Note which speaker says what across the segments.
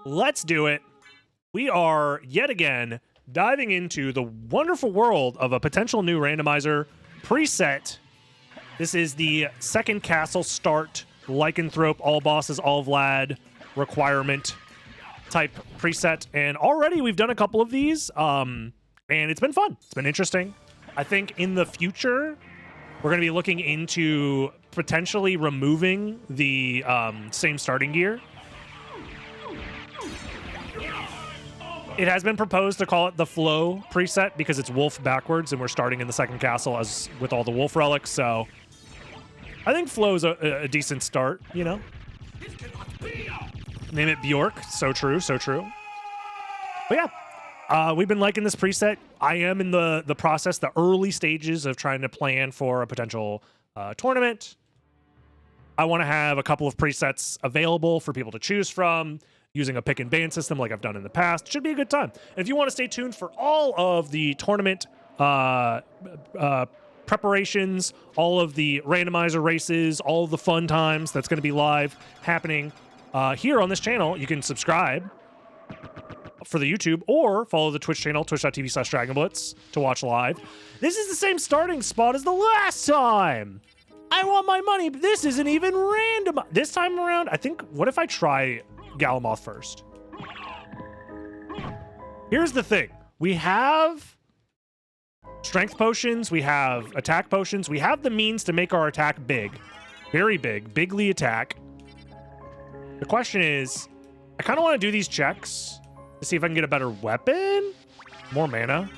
Speaker 1: Let's do it. We are yet again diving into the wonderful world of a potential new randomizer preset. This is the second castle start lycanthrope, all bosses, all Vlad requirement type preset. And already we've done a couple of these, and it's been fun. It's been interesting. I think in the future, we're going to be looking into potentially removing the same starting gear. It has been proposed to call it the Flow preset because it's wolf backwards, and we're starting in the second castle as with all the wolf relics. So I think Flow's a decent start, you know? Name it Bjork. So true, so true. But yeah, we've been liking this preset. I am in the process, the early stages of trying to plan for a potential tournament. I want to have a couple of presets available for people to choose from, using a pick and ban system like I've done in the past. Should be a good time. And if you want to stay tuned for all of the tournament preparations, all of the randomizer races, all of the fun times that's going to be live happening here on this channel, you can subscribe for the YouTube or follow the Twitch channel, twitch.tv/DragonBlitz, to watch live. This is the same starting spot as the last time. I want my money, but this isn't even random. This time around, I think, what if I try Galamoth first? Here's the thing. We have strength potions. We have attack potions. We have the means to make our attack big. Very big. Bigly attack. The question is, I kind of want to do these checks to see if I can get a better weapon. More mana.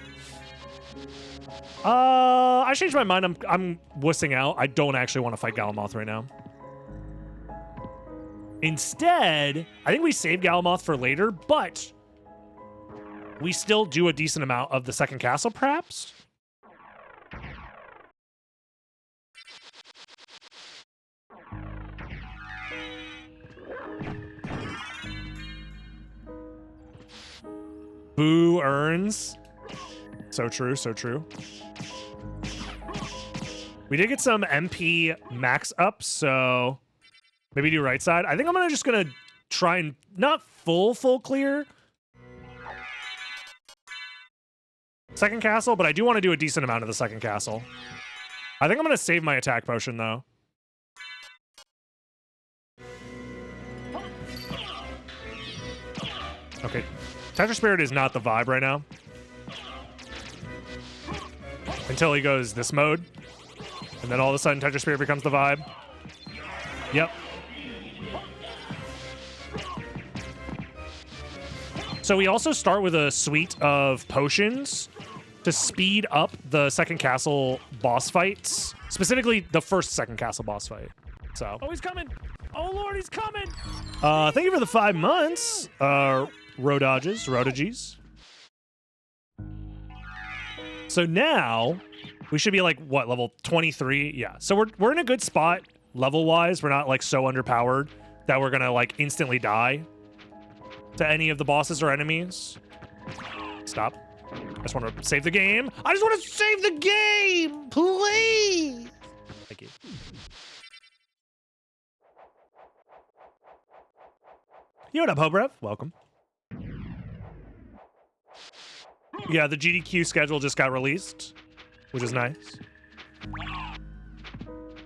Speaker 1: I changed my mind. I'm wussing out. I don't actually want to fight Galamoth right now. Instead, I think we save Galamoth for later, but we still do a decent amount of the second castle, perhaps? Boo earns. So true, so true. We did get some MP max up, so maybe do right side. I think I'm just gonna try and not full clear second castle, but I do want to do a decent amount of the second castle. I think I'm gonna save my attack potion though. Okay, Tetra Spirit is not the vibe right now. Until he goes this mode. And then all of a sudden Tetra Spirit becomes the vibe. Yep. So we also start with a suite of potions to speed up the second castle boss fights. Specifically, the first second castle boss fight. So. Oh, he's coming! Oh, Lord, he's coming! Thank you for the 5 months, Rodages. So now, we should be like, what, level 23? Yeah, so we're in a good spot, level-wise. We're not, like, so underpowered that we're gonna, like, instantly die to any of the bosses or enemies. Stop. I just want to save the game. I just want to save the game, please! Thank you. Yo, what up, Hobrev? Welcome. Yeah, the GDQ schedule just got released, which is nice.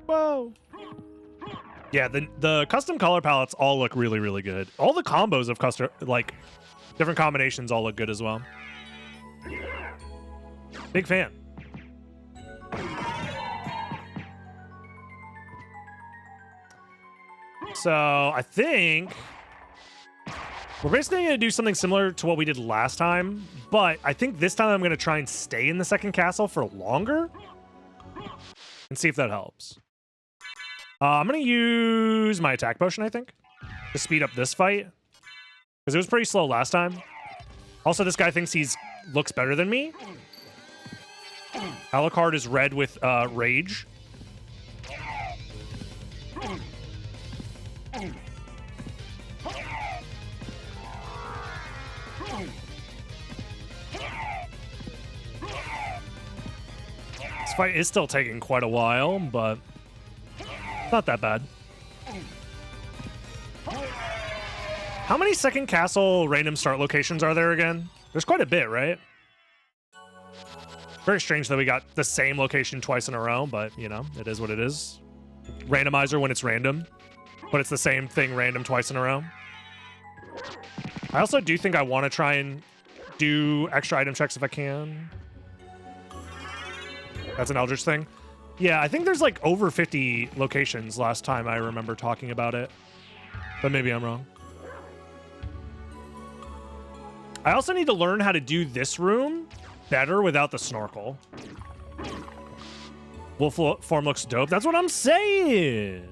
Speaker 1: Whoa. Yeah, the custom color palettes all look really, really good. All the combos of custom, like, different combinations all look good as well. Big fan. So, I think we're basically going to do something similar to what we did last time, but I think this time I'm going to try and stay in the second castle for longer and see if that helps. I'm going to use my attack potion, I think, to speed up this fight, because it was pretty slow last time. Also, this guy thinks he's looks better than me. Alucard is red with rage. This fight is still taking quite a while, but not that bad. How many second castle random start locations are there again? There's quite a bit, right? Very strange that we got the same location twice in a row, but, you know, it is what it is. Randomizer when it's random, but it's the same thing random twice in a row. I also do think I want to try and do extra item checks if I can. That's an Eldritch thing. Yeah, I think there's like over 50 locations last time I remember talking about it, but maybe I'm wrong. I also need to learn how to do this room better without the snorkel. Wolf form looks dope. That's what I'm saying.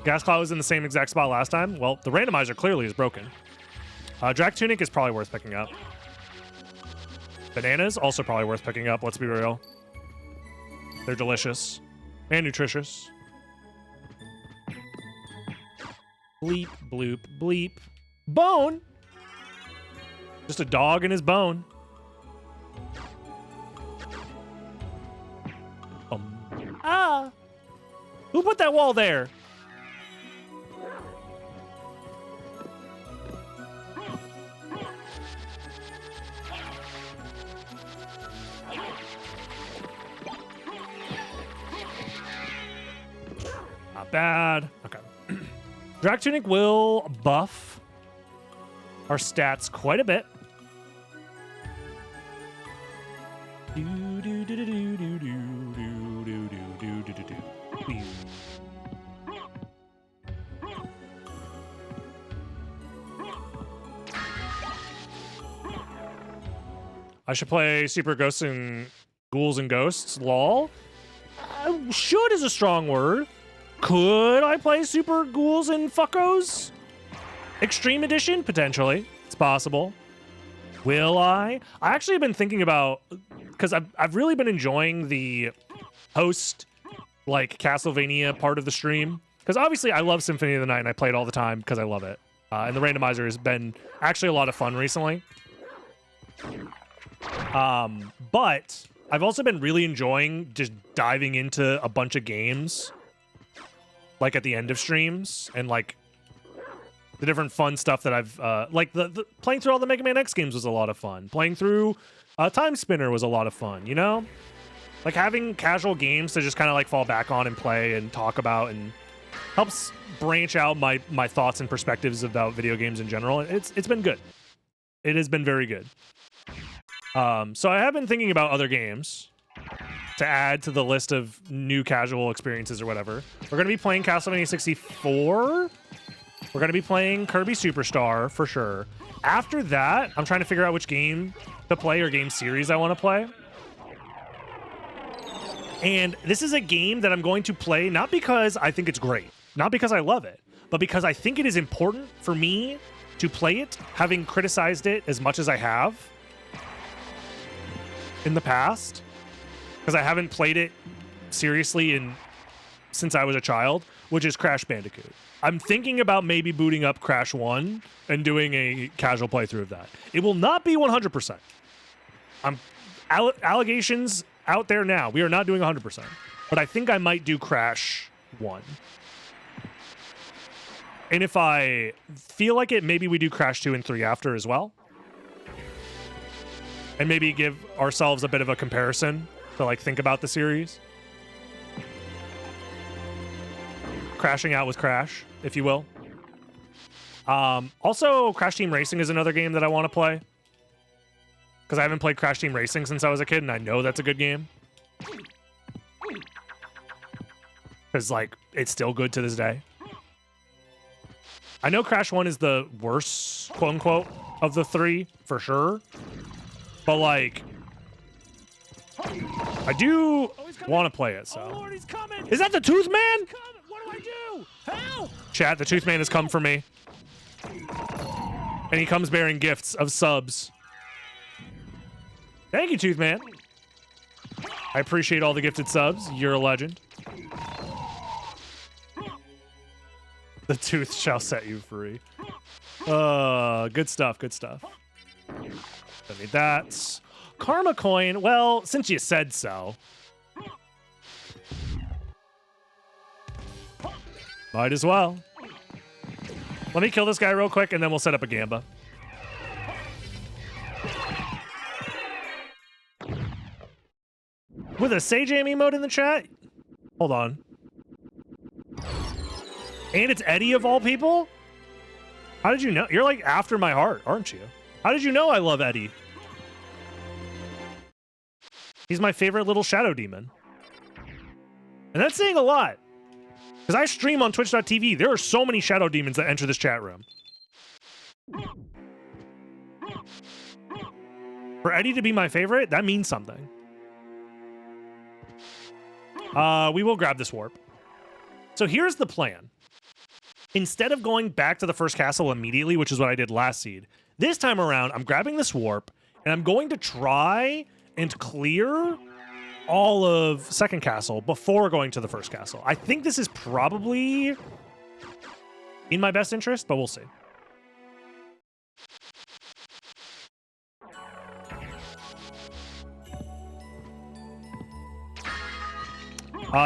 Speaker 1: Gas Cloud was in the same exact spot last time. Well, the randomizer clearly is broken. Drac Tunic is probably worth picking up. Bananas, also probably worth picking up, let's be real. They're delicious and nutritious. Bleep, bloop, bleep. Bone! Just a dog and his bone. Ah! Who put that wall there? Not bad. Okay. Drac Tunic will buff our stats quite a bit. I should play Super Ghosts and Ghouls and Ghosts. Lol. Should is a strong word. Could I play Super Ghouls and Fuckos? Extreme Edition? Potentially. It's possible. Will I? I actually have been thinking about, because I've really been enjoying the host, like, Castlevania part of the stream. Because obviously I love Symphony of the Night and I play it all the time because I love it. And the randomizer has been actually a lot of fun recently. But I've also been really enjoying just diving into a bunch of games, like at the end of streams, and like the different fun stuff that I've like the playing through all the Mega Man X games was a lot of fun. Playing through Time Spinner was a lot of fun, you know? Like having casual games to just kind of like fall back on and play and talk about, and helps branch out my thoughts and perspectives about video games in general. It's been good. It has been very good. So I have been thinking about other games to add to the list of new casual experiences or whatever. We're going to be playing Castlevania 64. We're going to be playing Kirby Superstar for sure. After that, I'm trying to figure out which game to play or game series I want to play. And this is a game that I'm going to play not because I think it's great, not because I love it, but because I think it is important for me to play it, having criticized it as much as I have in the past, because I haven't played it seriously since I was a child, which is Crash Bandicoot. I'm thinking about maybe booting up Crash 1 and doing a casual playthrough of that. It will not be 100%. Allegations out there now. We are not doing 100%. But I think I might do Crash 1. And if I feel like it, maybe we do Crash 2 and 3 after as well. And maybe give ourselves a bit of a comparison to like think about the series. Crashing out with Crash, if you will. Also, Crash Team Racing is another game that I want to play, because I haven't played Crash Team Racing since I was a kid, and I know that's a good game. Because, like, it's still good to this day. I know Crash 1 is the worst, quote-unquote, of the three, for sure. But, like, I do want to play it, so.
Speaker 2: Oh Lord, he's coming!
Speaker 1: Is that the Tooth Man?
Speaker 2: What do I do? Help!
Speaker 1: Chat, the Tooth Man has come for me. And he comes bearing gifts of subs. Thank you, Tooth Man. I appreciate all the gifted subs. You're a legend. The tooth shall set you free. Good stuff, good stuff. Don't need that. Karma coin. Well, since you said so. Might as well. Let me kill this guy real quick, and then we'll set up a Gamba. With a Sage Aim emote in the chat? Hold on. And it's Eddie of all people? How did you know? You're like after my heart, aren't you? How did you know I love Eddie? He's my favorite little shadow demon. And that's saying a lot. Because I stream on twitch.tv. There are so many shadow demons that enter this chat room. For Eddie to be my favorite, that means something. We will grab this warp. So here's the plan. Instead of going back to the first castle immediately, which is what I did last seed, this time around, I'm grabbing this warp, and I'm going to try and clear all of second castle before going to the first castle. I think this is probably in my best interest, but we'll see.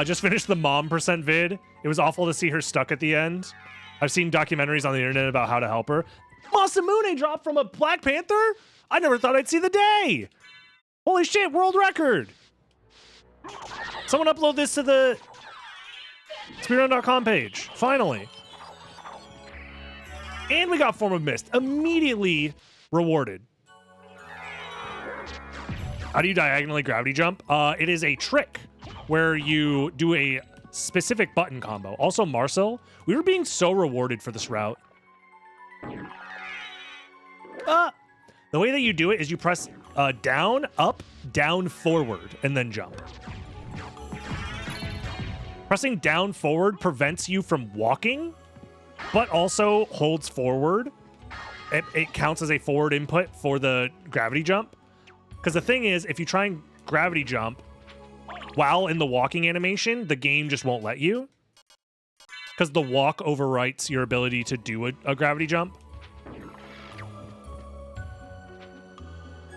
Speaker 1: Just finished the mom % vid. It was awful to see her stuck at the end. I've seen documentaries on the internet about how to help her. Masamune dropped from a Black Panther? I never thought I'd see the day. Holy shit, world record. Someone upload this to the Speedrun.com page. Finally. And we got Form of Mist. Immediately rewarded. How do you diagonally gravity jump? It is a trick where you do a specific button combo. Also, Marcel, we were being so rewarded for this route. The way that you do it is you press down, up, down, forward, and then jump. Pressing down forward prevents you from walking, but also holds forward. It counts as a forward input for the gravity jump. Because the thing is, if you try and gravity jump while in the walking animation, the game just won't let you. Because the walk overwrites your ability to do a gravity jump.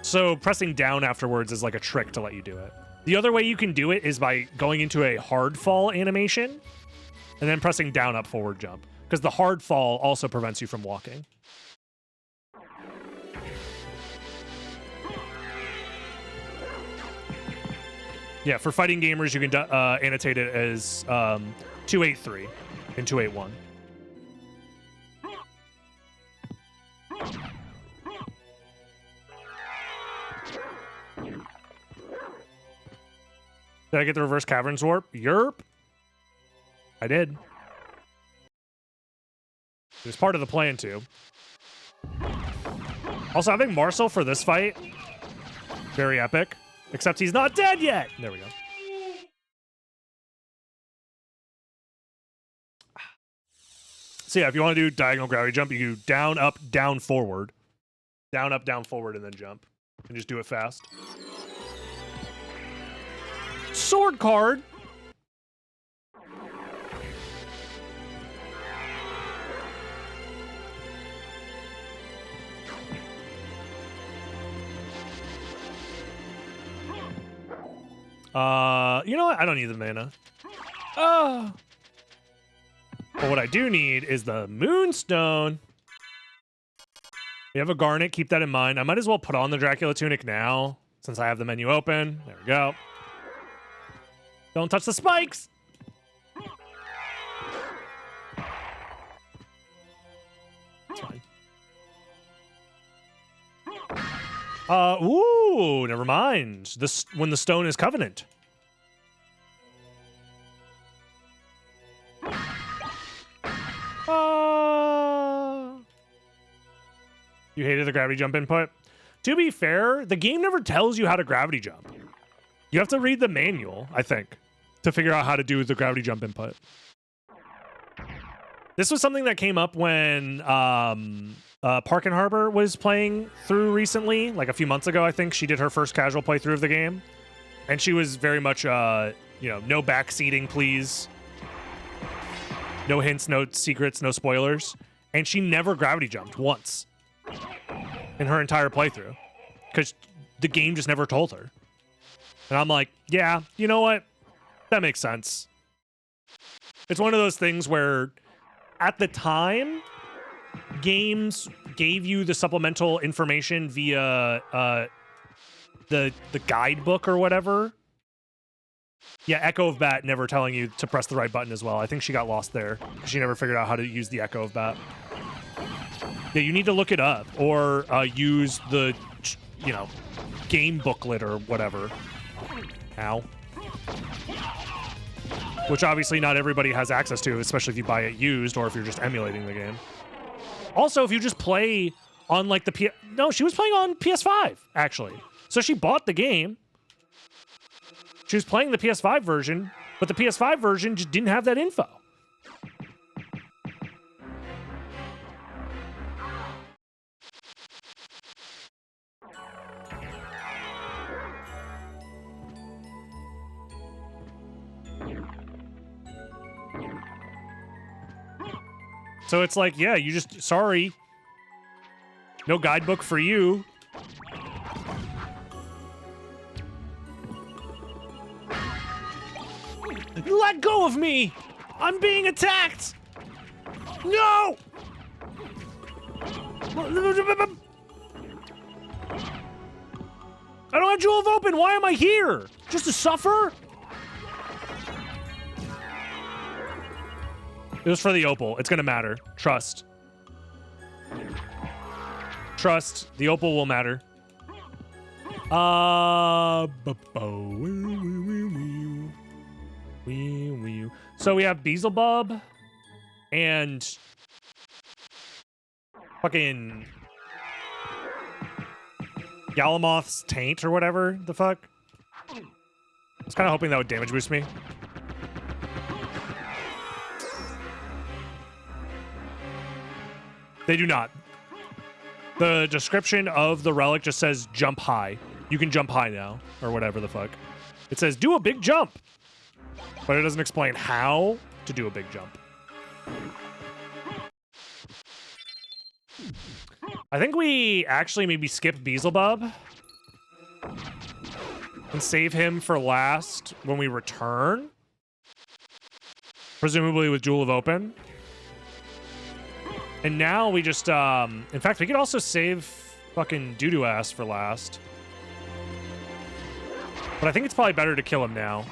Speaker 1: So pressing down afterwards is like a trick to let you do it. The other way you can do it is by going into a hard fall animation and then pressing down, up, forward, jump. Because the hard fall also prevents you from walking. Yeah, for fighting gamers, you can annotate it as 283 and 281. Did I get the reverse caverns warp? Yerp. I did. It was part of the plan, too. Also, having Marcel for this fight, very epic. Except he's not dead yet. There we go. So yeah, if you want to do diagonal gravity jump, you do down, up, down, forward. Down, up, down, forward, and then jump. And just do it fast. Sword card. You know what? I don't need the mana. Oh. But what I do need is the Moonstone. We have a Garnet. Keep that in mind. I might as well put on the Dracula Tunic now, since I have the menu open. There we go. Don't touch the spikes! It's fine. Ooh, never mind. This when the stone is Covenant. You hated the gravity jump input? To be fair, the game never tells you how to gravity jump. You have to read the manual, I think, to figure out how to do the gravity jump input. This was something that came up when Park and Harbor was playing through recently, like a few months ago, I think. She did her first casual playthrough of the game. And she was very much, you know, no backseating, please. No hints, no secrets, no spoilers. And she never gravity jumped once in her entire playthrough because the game just never told her. And I'm like, yeah, you know what? That makes sense. It's one of those things where at the time, games gave you the supplemental information via the guidebook or whatever. Yeah, Echo of Bat never telling you to press the right button as well. I think she got lost there. She never figured out how to use the Echo of Bat. Yeah, you need to look it up or use the, you know, game booklet or whatever. Ow. Which obviously not everybody has access to, especially if you buy it used or if you're just emulating the game. Also, if you just play on like the No, she was playing on PS5, actually. So she bought the game. She was playing the PS5 version, but the PS5 version just didn't have that info. So it's like, yeah, you just, sorry. No guidebook for you. Let go of me! I'm being attacked! No! I don't have Jewel of Open. Why am I here? Just to suffer? It was for the opal. It's gonna matter. Trust. Trust. The opal will matter. So we have Beelzebub and fucking Galamoth's Taint or whatever the fuck. I was kind of hoping that would damage boost me. They do not. The description of the relic just says jump high. You can jump high now, or whatever the fuck. It says do a big jump. But it doesn't explain how to do a big jump. I think we actually maybe skip Beelzebub and save him for last when we return. Presumably with Jewel of Open. And now we just, in fact, we could also save fucking Doo-Doo Ass for last. But I think it's probably better to kill him now.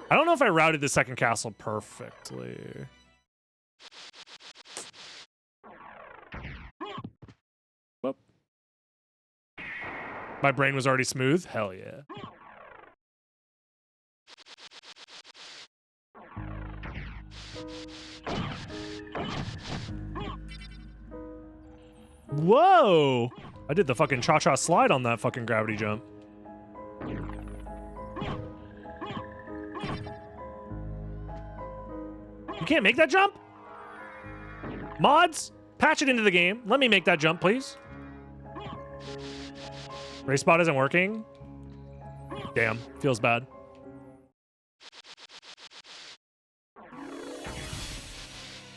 Speaker 1: I don't know if I routed the second castle perfectly. Whoop. My brain was already smooth? Hell yeah. Whoa! I did the fucking cha-cha slide on that fucking gravity jump. You can't make that jump? Mods, patch it into the game. Let me make that jump, please. Race spot isn't working. Damn, feels bad.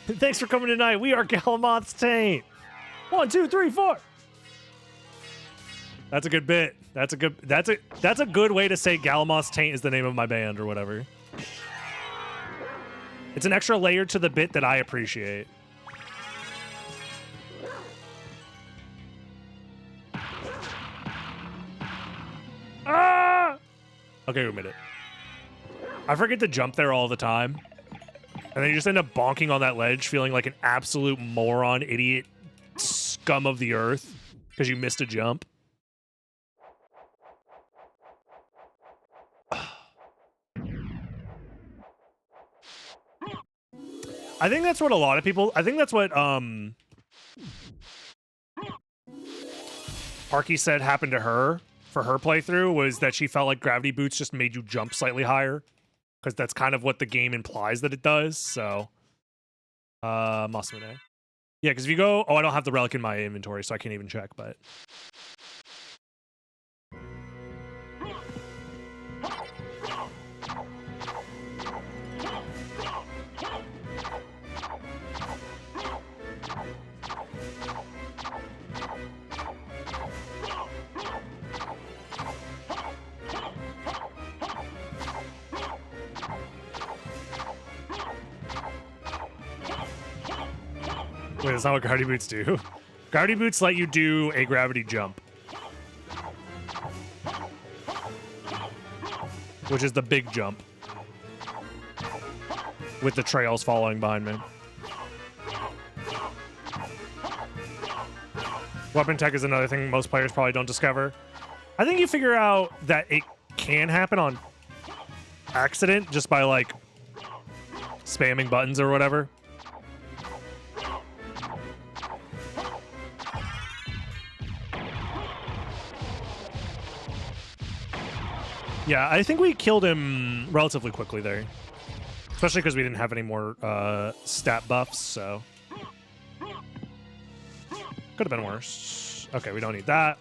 Speaker 1: Thanks for coming tonight. We are Galamoth's Taint. 1, 2, 3, 4. That's a good bit. That's a good way to say Galamoth's Taint is the name of my band or whatever. It's an extra layer to the bit that I appreciate. Ah! Okay, wait a minute. I forget to jump there all the time. And then you just end up bonking on that ledge, feeling like an absolute moron, idiot, scum of the earth, because you missed a jump. I think that's what a lot of people, I think that's what Parky said happened to her for her playthrough, was that she felt like gravity boots just made you jump slightly higher, because that's kind of what the game implies that it does. So Masamune. Yeah, because if you go, oh, I don't have the relic in my inventory, so I can't even check, but Wait, that's not what gravity boots do. Gravity boots let you do a gravity jump, which is the big jump with the trails following behind me. Weapon tech is another thing most players probably don't discover. I think you figure out that it can happen on accident just by like spamming buttons or whatever. Yeah, I think we killed him relatively quickly there. Especially because we didn't have any more stat buffs, so... Could have been worse. Okay, we don't need that.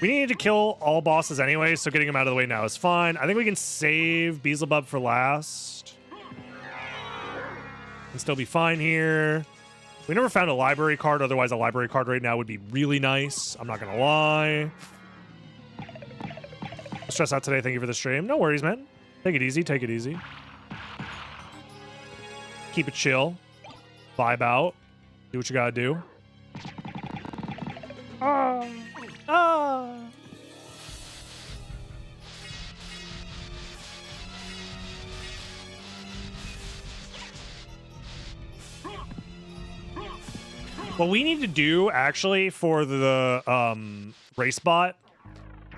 Speaker 1: We needed to kill all bosses anyway, so getting them out of the way now is fine. I think we can save Beelzebub for last. Can still be fine here. We never found a library card, otherwise a library card right now would be really nice. I'm not gonna lie. Stress out today, thank you for the stream. No worries, man. Take it easy, take it easy. Keep it chill. Vibe out. Do what you gotta do. What we need to do, actually, for the race bot,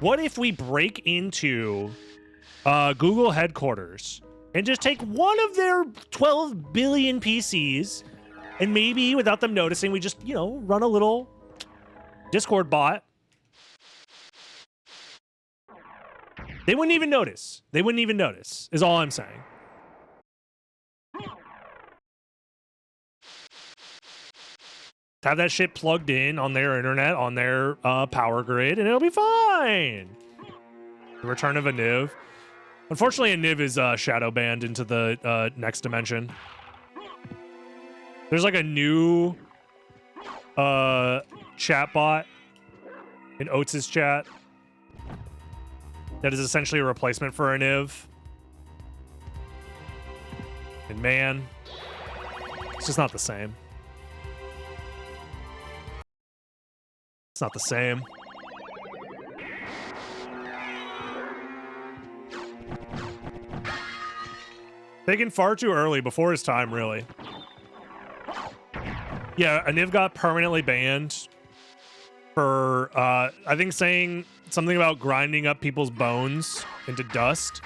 Speaker 1: what if we break into Google headquarters and just take one of their 12 billion PCs and maybe, without them noticing, we just, you know, run a little Discord bot. They wouldn't even notice. They wouldn't even notice, is all I'm saying. Have that shit plugged in on their internet, on their power grid, and it'll be fine. The return of a Niv. Unfortunately, a Niv is shadow banned into the next dimension. There's like a new chat bot in Oates' chat that is essentially a replacement for a Niv. And man, it's just not the same. It's not the same. Taken far too early, before his time, really. Yeah, Aniv got permanently banned for, I think, saying something about grinding up people's bones into dust,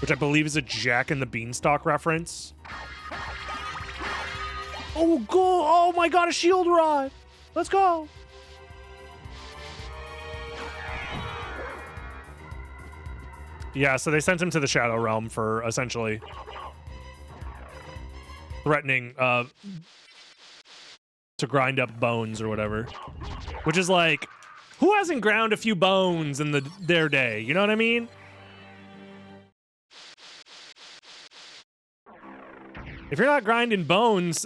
Speaker 1: which I believe is a Jack and the Beanstalk reference. Oh, go! Oh my god, a shield rod! Let's go! Yeah, so they sent him to the Shadow Realm for essentially threatening to grind up bones or whatever. Which is like, who hasn't ground a few bones in their day? You know what I mean? If you're not grinding bones,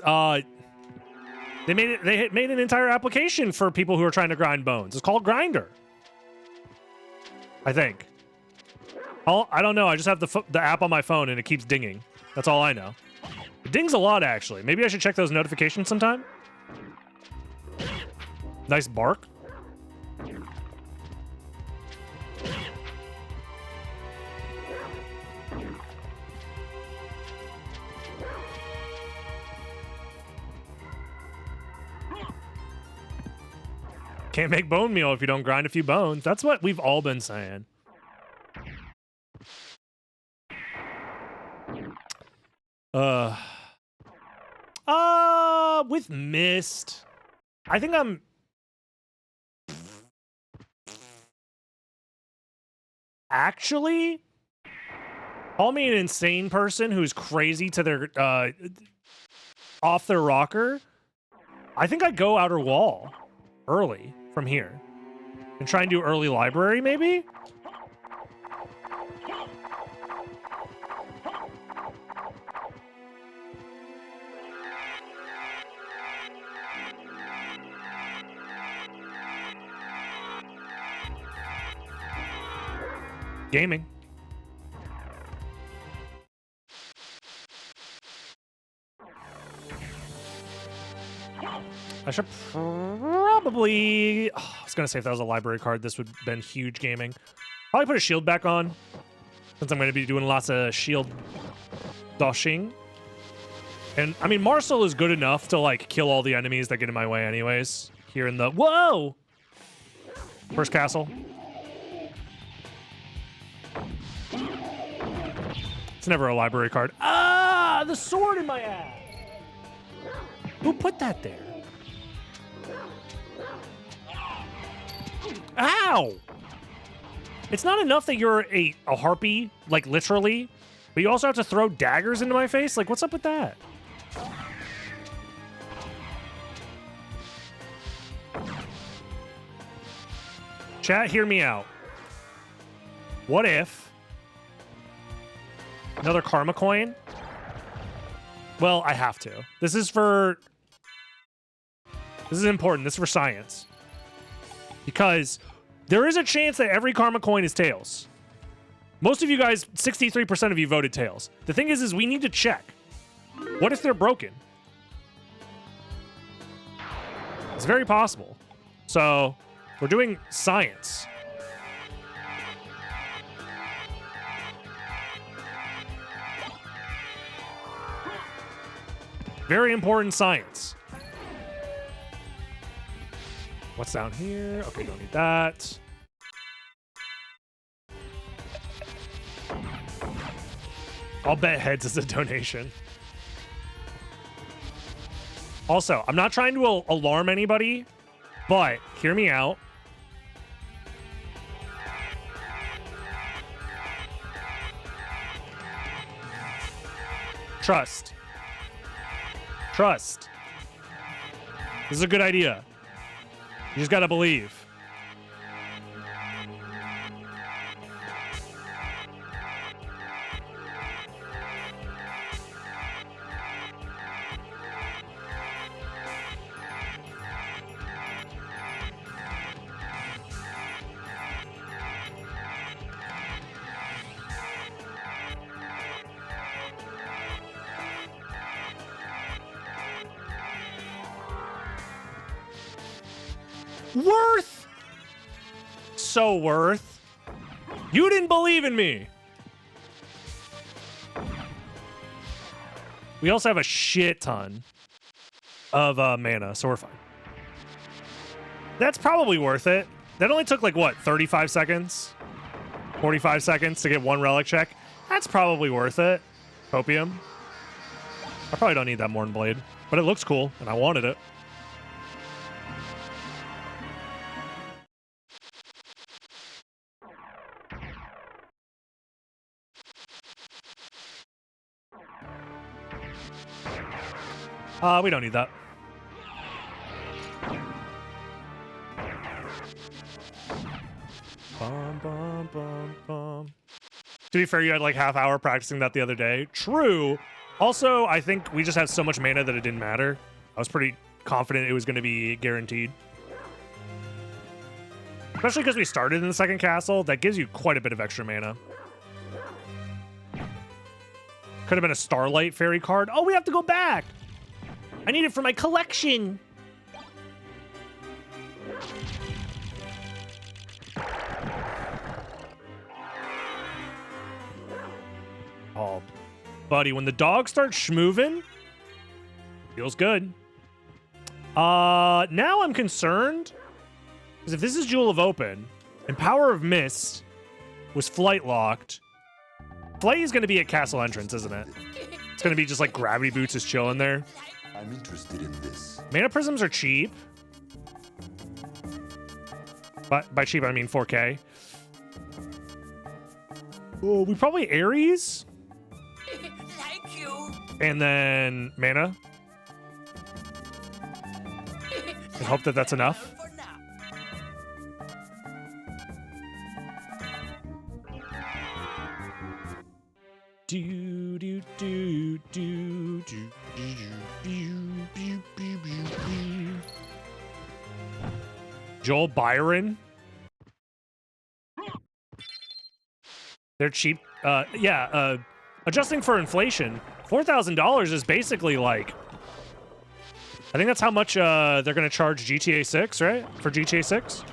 Speaker 1: they made an entire application for people who are trying to grind bones. It's called Grinder, I think. I don't know. I just have the app on my phone and it keeps dinging. That's all I know. It dings a lot, actually. Maybe I should check those notifications sometime. Nice bark. Can't make bone meal if you don't grind a few bones. That's what we've all been saying. With Mist, I think I'm actually, call me an insane person who's crazy to their off their rocker. I think I'd go Outer Wall early from here and try and do early library, maybe. Gaming. I should probably... Oh, I was going to say if that was a library card, this would have been huge gaming. Probably put a shield back on, since I'm going to be doing lots of shield dashing. And, I mean, Marcel is good enough to, like, kill all the enemies that get in my way anyways. Here in the... Whoa! First castle. It's never a library card. Ah! The sword in my ass! Who put that there? Ow! It's not enough that you're a harpy, like, literally, but you also have to throw daggers into my face? Like, what's up with that? Chat, hear me out. What if... Another karma coin? Well, I have to. This is for... This is important. This is for science. Because there is a chance that every karma coin is tails. Most of you guys, 63% of you voted tails. The thing is we need to check. What if they're broken? It's very possible. So, we're doing science. Very important science. What's down here? Okay, don't need that. I'll bet heads is a donation. Also, I'm not trying to alarm anybody, but hear me out. Trust. Trust. This is a good idea. You just gotta believe. Worth! So worth. You didn't believe in me. We also have a shit ton of mana, so we're fine. That's probably worth it. That only took like, what, 35 seconds? 45 seconds to get one relic check? That's probably worth it. Copium. I probably don't need that Morn Blade, but it looks cool, and I wanted it. We don't need that. Bum, bum, bum, bum. To be fair, you had like half hour practicing that the other day. True. Also, I think we just have so much mana that it didn't matter. I was pretty confident it was going to be guaranteed. Especially because we started in the second castle. That gives you quite a bit of extra mana. Could have been a Starlight Fairy card. Oh, we have to go back. I need it for my collection. Oh, buddy, when the dog starts schmoovin', feels good. Now I'm concerned, because if this is Jewel of Open, and Power of Mist was flight locked, flight is going to be at castle entrance, isn't it? It's going to be just like Gravity Boots is chilling there.
Speaker 3: I'm interested in this.
Speaker 1: Mana Prisms are cheap. But by cheap, I mean 4K. Oh, we probably Ares.
Speaker 2: Thank you.
Speaker 1: And then mana. And hope that that's enough.
Speaker 2: For now.
Speaker 1: Do do do do do do do do do. Joel Byron. They're cheap. Adjusting for inflation, $4,000 is basically like I think that's how much they're going to charge GTA 6, right? For GTA 6?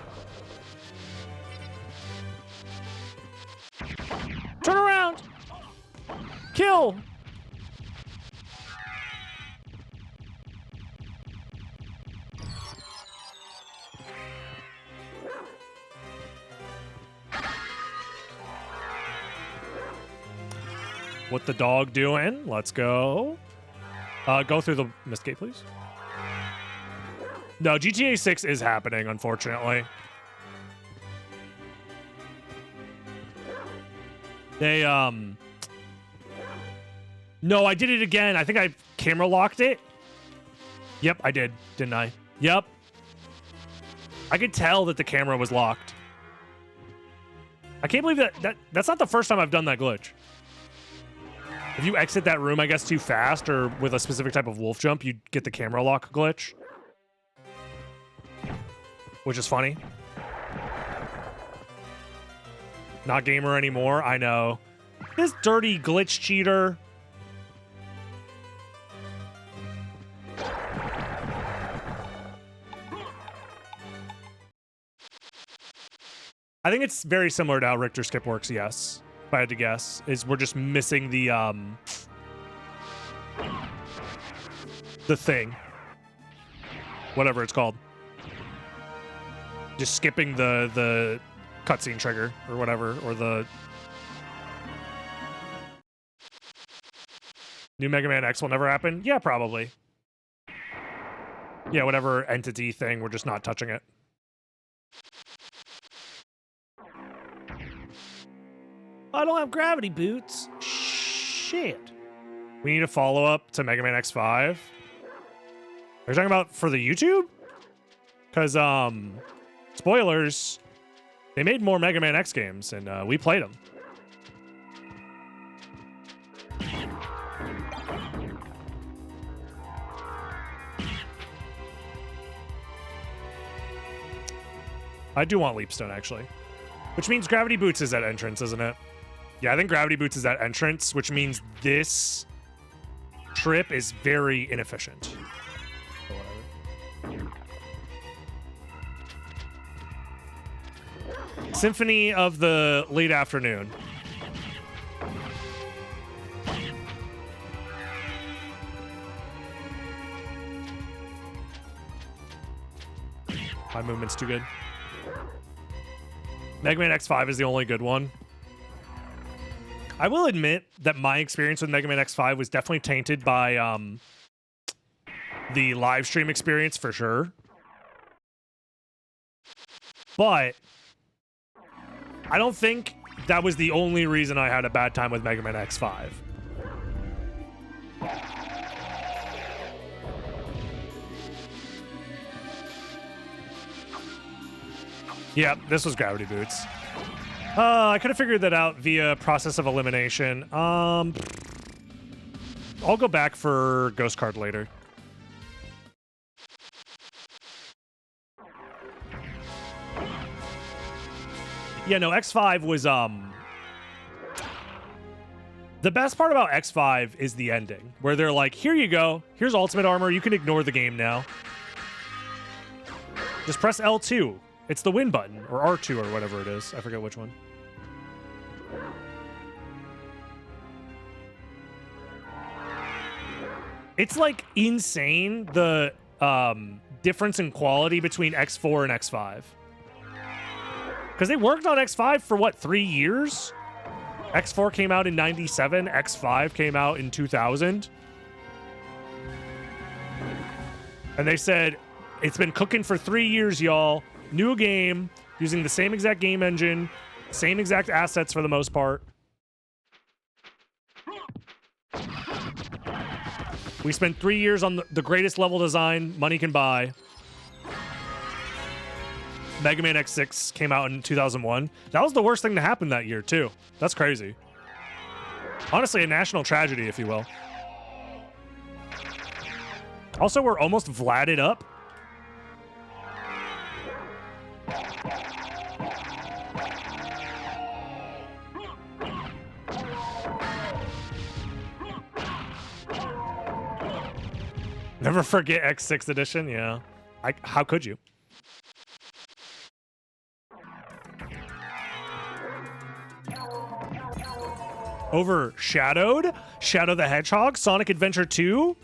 Speaker 1: Turn around! Kill! What the dog doing? Let's go. Go through the mist gate, please. No, GTA 6 is happening, unfortunately. They, No, I did it again. I think I camera locked it. Yep, I did, didn't I? Yep. I could tell that the camera was locked. I can't believe that's not the first time I've done that glitch. If you exit that room, I guess, too fast or with a specific type of wolf jump, you get the camera lock glitch. Which is funny. Not gamer anymore, I know. This dirty glitch cheater. I think it's very similar to how Richter skip works, yes. If I had to guess, is we're just missing the thing. Whatever it's called. Just skipping the cutscene trigger or whatever, or the new Mega Man X will never happen? Yeah, probably. Yeah, whatever entity thing, we're just not touching it. I don't have gravity boots. Shit. We need a follow-up to Mega Man X5. Are you talking about for the YouTube? Because, spoilers, they made more Mega Man X games, and we played them. I do want Leapstone, actually. Which means Gravity Boots is that entrance, isn't it? Yeah, I think Gravity Boots is that entrance, which means this trip is very inefficient. Symphony of the Late Afternoon. My movement's too good. Mega Man X5 is the only good one. I will admit that my experience with Mega Man X5 was definitely tainted by the live stream experience for sure. But I don't think that was the only reason I had a bad time with Mega Man X5. Yeah, this was Gravity Boots. I could have figured that out via process of elimination. I'll go back for Ghost Card later. Yeah, no, X5 was, the best part about X5 is the ending, where they're like, here you go, here's ultimate armor, you can ignore the game now. Just press L2. It's the win button, or R2 or whatever it is. I forget which one. It's like insane, the difference in quality between X4 and X5. Because they worked on X5 for what, 3 years? X4 came out in 97, X5 came out in 2000. And they said, it's been cooking for 3 years, y'all. New game, using the same exact game engine, same exact assets for the most part. We spent 3 years on the greatest level design money can buy. Mega Man X6 came out in 2001. That was the worst thing to happen that year, too. That's crazy. Honestly, a national tragedy, if you will. Also, we're almost Vladed up. Never forget X6 edition. Yeah. How could you? Overshadowed? Shadow the Hedgehog? Sonic Adventure 2?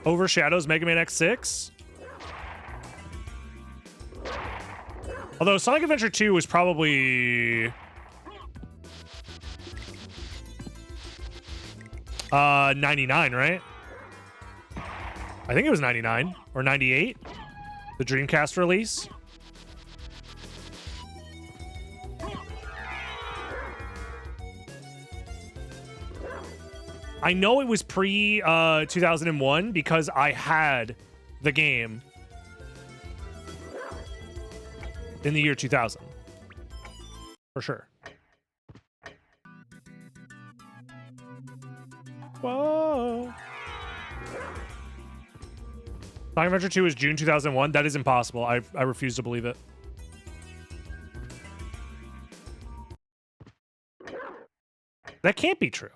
Speaker 1: Overshadows Mega Man X6? Although Sonic Adventure 2 was probably... 99, right? I think it was 99 or 98. The Dreamcast release. I know it was pre 2001 because I had the game in the year 2000. For sure. Whoa. Sonic Adventure 2 is June 2001. That is impossible. I refuse to believe it. That can't be true.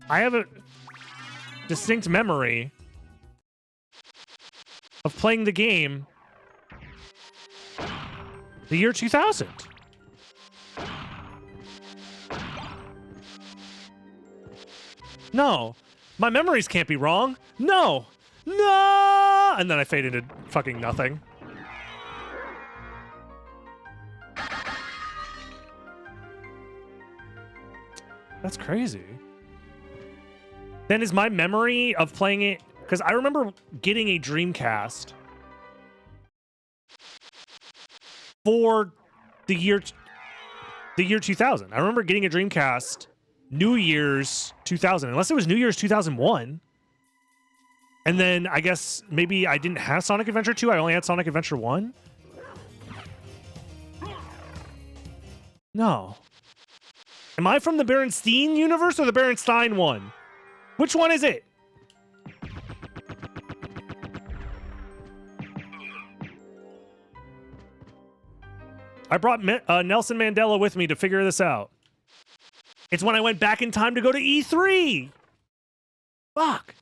Speaker 1: I have a distinct memory of playing the game the year 2000. No. My memories can't be wrong. No. No! And then I fade into fucking nothing. That's crazy. Then is my memory of playing it... Because I remember getting a Dreamcast for the year 2000. I remember getting a Dreamcast New Year's 2000, unless it was New Year's 2001. And then I guess maybe I didn't have Sonic Adventure 2. I only had Sonic Adventure 1. No. Am I from the Berenstein universe or the Berenstein one? Which one is it? I brought Nelson Mandela with me to figure this out. It's when I went back in time to go to E3. Fuck.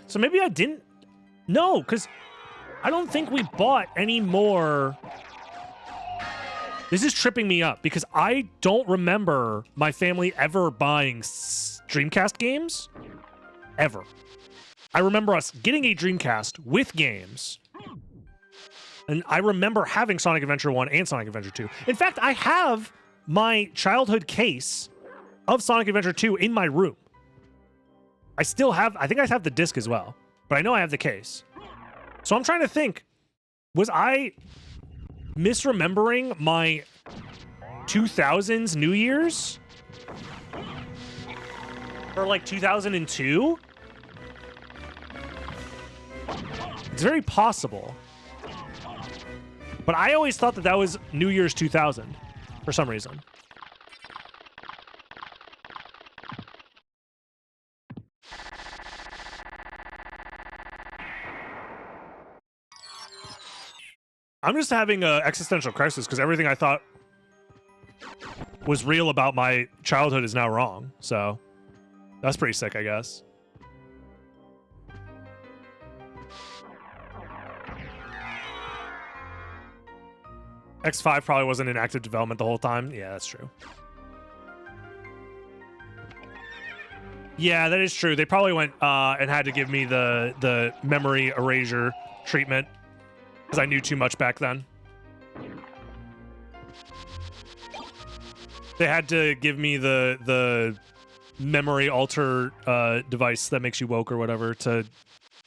Speaker 1: So maybe I didn't. No, because I don't think we bought any more. This is tripping me up because I don't remember my family ever buying Dreamcast games. Ever. I remember us getting a Dreamcast with games. And I remember having Sonic Adventure 1 and Sonic Adventure 2. In fact, I have my childhood case of Sonic Adventure 2 in my room. I still have, I think I have the disc as well, but I know I have the case. So I'm trying to think, was I misremembering my 2000s New Year's? Or like 2002? It's very possible. But I always thought that that was New Year's 2000 for some reason. I'm just having an existential crisis because everything I thought was real about my childhood is now wrong. So that's pretty sick, I guess. X5 probably wasn't in active development the whole time. Yeah, that's true. Yeah, that is true. They probably went and had to give me the memory erasure treatment because I knew too much back then. They had to give me the memory alter device that makes you woke or whatever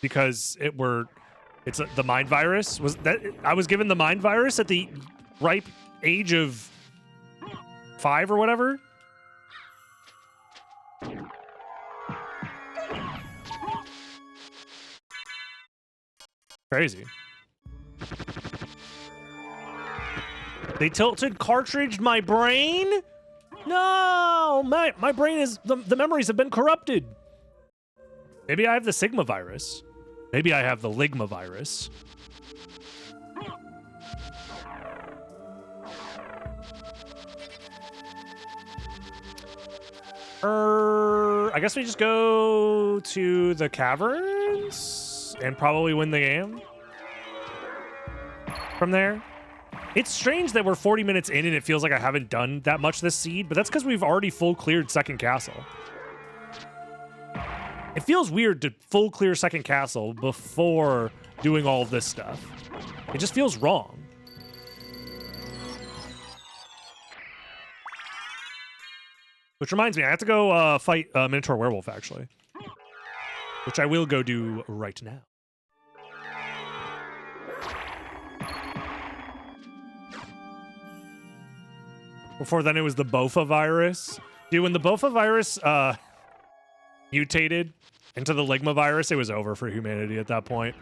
Speaker 1: because it's the mind virus. Was that I was given the mind virus at the ripe age of 5 or whatever? Crazy. They tilted cartridged my brain? No! My brain is... The memories have been corrupted. Maybe I have the Sigma virus. Maybe I have the Ligma virus. I guess we just go to the caverns and probably win the game from there. It's strange that we're 40 minutes in and it feels like I haven't done that much this seed, but that's because we've already full cleared second castle. It feels weird to full clear second castle before doing all of this stuff. It just feels wrong. Which reminds me, I have to go fight Minotaur Werewolf, actually. Which I will go do right now. Before then, it was the Bofa virus. Dude, when the Bofa virus mutated into the Ligma virus, it was over for humanity at that point.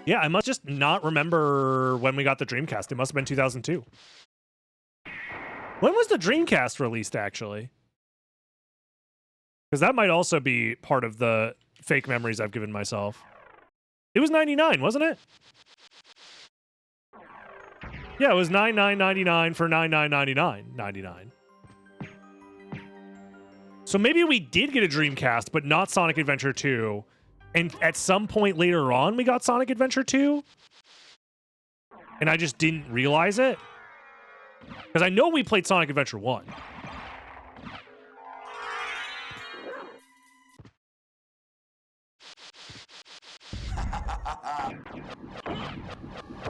Speaker 1: Yeah, I must just not remember when we got the Dreamcast. It must have been 2002. When was the Dreamcast released, actually? Because that might also be part of the fake memories I've given myself. It was 99, wasn't it? Yeah, it was 99.99 for 99.99. So maybe we did get a Dreamcast, but not Sonic Adventure 2. And at some point later on, we got Sonic Adventure 2. And I just didn't realize it. Because I know we played Sonic Adventure 1.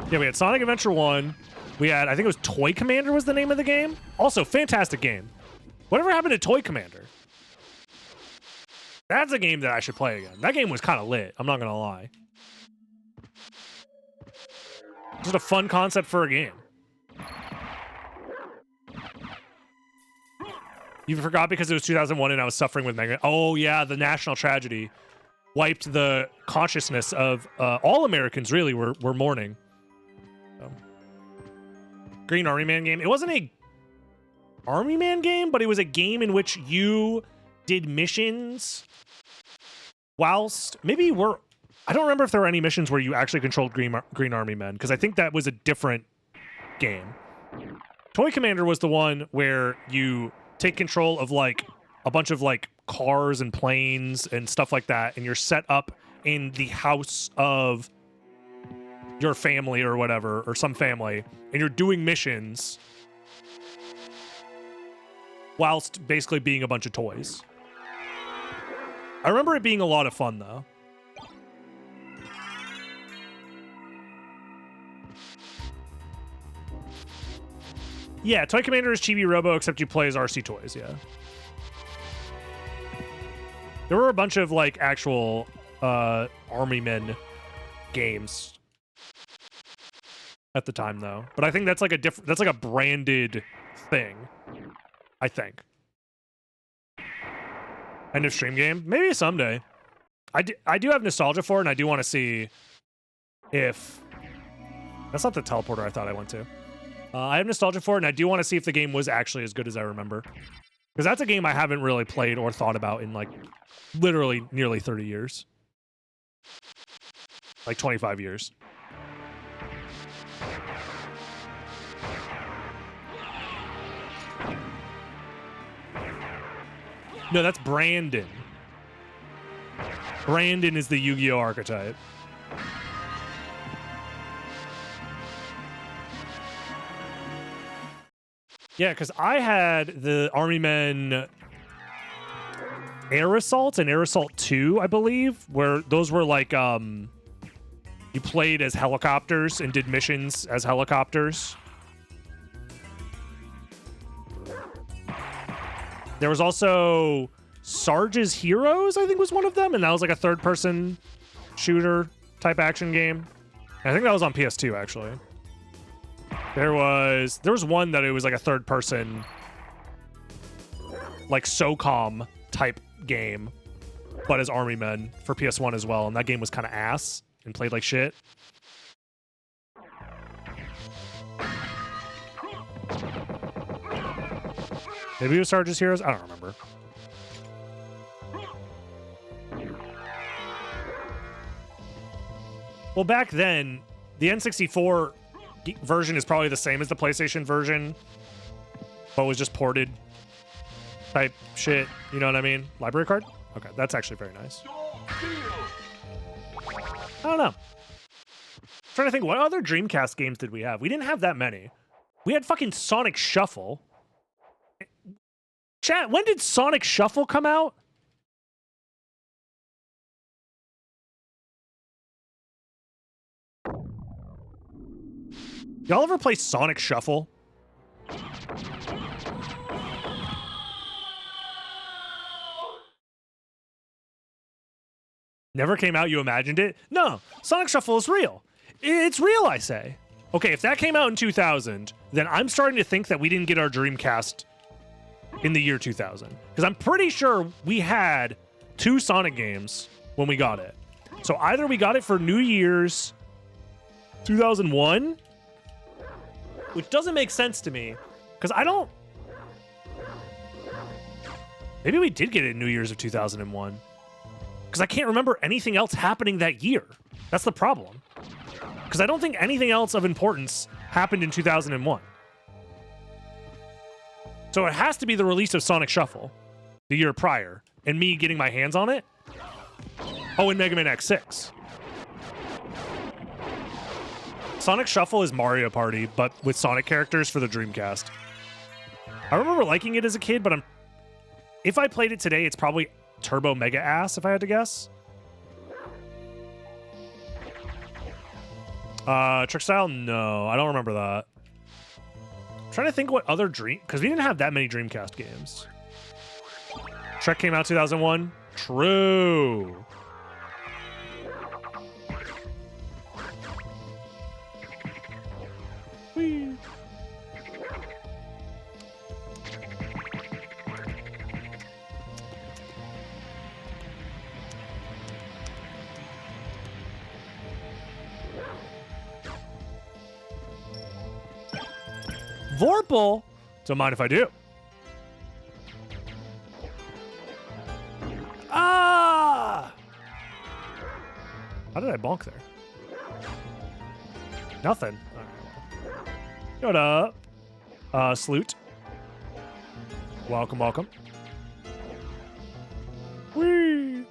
Speaker 1: Yeah, we had Sonic Adventure 1. We had, I think it was Toy Commander was the name of the game. Also, fantastic game. Whatever happened to Toy Commander? That's a game that I should play again. That game was kind of lit. I'm not going to lie. Just a fun concept for a game. You forgot because it was 2001 and I was suffering with Mega. Oh, yeah, the national tragedy wiped the consciousness of all Americans, really, were mourning. So. Green Army Man game. It wasn't a Army Man game, but it was a game in which you did missions whilst maybe we're I don't remember if there were any missions where you actually controlled Green Army Men, because I think that was a different game. Toy Commander was the one where you take control of like a bunch of like cars and planes and stuff like that, and you're set up in the house of your family or whatever, or some family, and you're doing missions whilst basically being a bunch of toys. I remember it being a lot of fun, though. Yeah, Toy Commander is Chibi Robo, except you play as RC Toys, yeah. There were a bunch of, like, actual Army Men games at the time, though. But I think that's like a branded thing, I think. End of stream game? Maybe someday. I do have nostalgia for it, and I do want to see if... That's not the teleporter I thought I went to. I have nostalgia for it, and I do want to see if the game was actually as good as I remember. Because that's a game I haven't really played or thought about in, like, literally nearly 30 years. Like, 25 years. No, that's Brandon. Brandon is the Yu-Gi-Oh! Archetype. Yeah, because I had the Army Men Air Assault and Air Assault 2, I believe, where those were like, you played as helicopters and did missions as helicopters. There was also Sarge's Heroes, I think was one of them, and that was like a third-person shooter type action game. And I think that was on PS2, actually. There was one that it was like a third-person, like SOCOM type game, but as Army Men for PS1 as well, and that game was kind of ass and played like shit. Maybe it was Sarge's Heroes? I don't remember. Well, back then, the N64 version is probably the same as the PlayStation version, but was just ported type shit. You know what I mean? Library card? Okay, that's actually very nice. I don't know. Trying to think, what other Dreamcast games did we have? We didn't have that many. We had fucking Sonic Shuffle. Chat, when did Sonic Shuffle come out? Y'all ever play Sonic Shuffle? Never came out, you imagined it? No, Sonic Shuffle is real. It's real, I say. Okay, if that came out in 2000, then I'm starting to think that we didn't get our Dreamcast in the year 2000. Because I'm pretty sure we had 2 Sonic games when we got it. So either we got it for New Year's 2001, which doesn't make sense to me, because I don't... Maybe we did get it in New Year's of 2001. Because I can't remember anything else happening that year. That's the problem. Because I don't think anything else of importance happened in 2001. So it has to be the release of Sonic Shuffle the year prior, and me getting my hands on it. Oh, and Mega Man X6. Sonic Shuffle is Mario Party, but with Sonic characters for the Dreamcast. I remember liking it as a kid, but if I played it today, it's probably Turbo Mega Ass, if I had to guess. Trick Style? No, I don't remember that. I'm trying to think what other because we didn't have that many Dreamcast games. Shrek came out 2001. True. Whee. Vorpal? Don't mind if I do. Ah! How did I bonk there? Nothing. What up? Sloot. Welcome, welcome. Whee!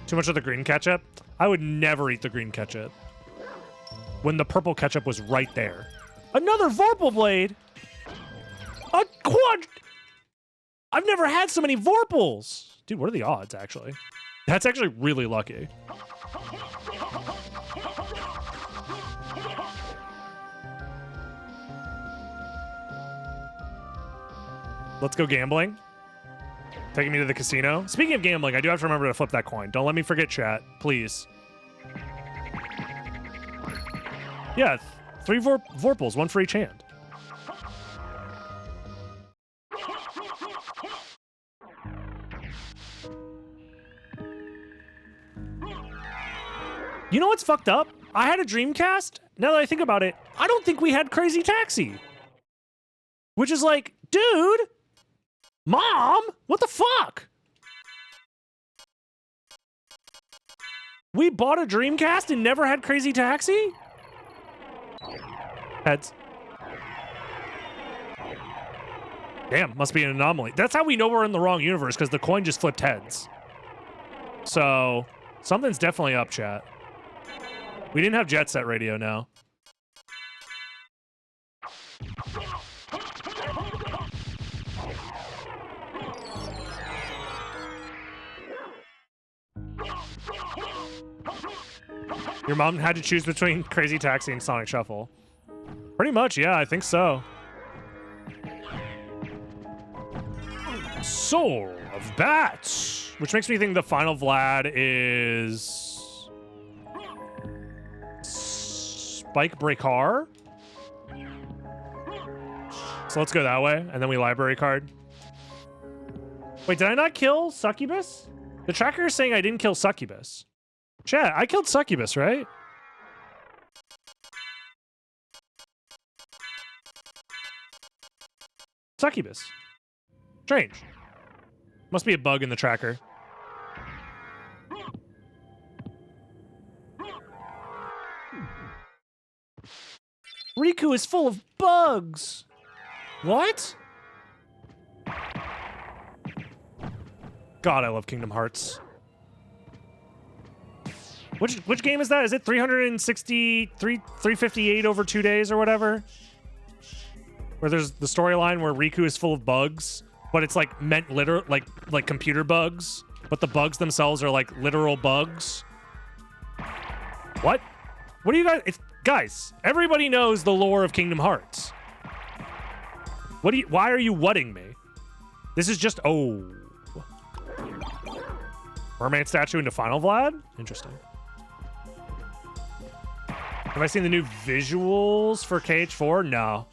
Speaker 1: Too much of the green ketchup? I would never eat the green ketchup. When the purple ketchup was right there. Another Vorpal blade! A quad! I've never had so many Vorpals! Dude, what are the odds, actually? That's actually really lucky. Let's go gambling. Taking me to the casino. Speaking of gambling, I do have to remember to flip that coin. Don't let me forget, chat. Please. Yeah, 3 Vorpals, 1 for each hand. You know what's fucked up? I had a Dreamcast. Now that I think about it, I don't think we had Crazy Taxi. Which is like, dude, Mom, what the fuck? We bought a Dreamcast and never had Crazy Taxi? Heads. Damn, must be an anomaly. That's how we know we're in the wrong universe, because the coin just flipped heads. So, something's definitely up, chat. We didn't have Jet Set Radio now. Your mom had to choose between Crazy Taxi and Sonic Shuffle. Pretty much, yeah, I think so. Soul of Bats, which makes me think the final Vlad is Spike Breaker. So let's go that way, and then we library card. Wait, did I not kill Succubus? The tracker is saying I didn't kill Succubus. Chat, I killed Succubus, right? Succubus. Strange. Must be a bug in the tracker. Riku is full of bugs. What? God, I love Kingdom Hearts. Which game is that? Is it 358 over 2 days or whatever? Where there's the storyline where Riku is full of bugs, but it's like meant like computer bugs, but the bugs themselves are like literal bugs. What? What do you guys? Guys, everybody knows the lore of Kingdom Hearts. Why are you whatting me? This is just Mermaid statue into Final Vlad? Interesting. Have I seen the new visuals for KH4? No.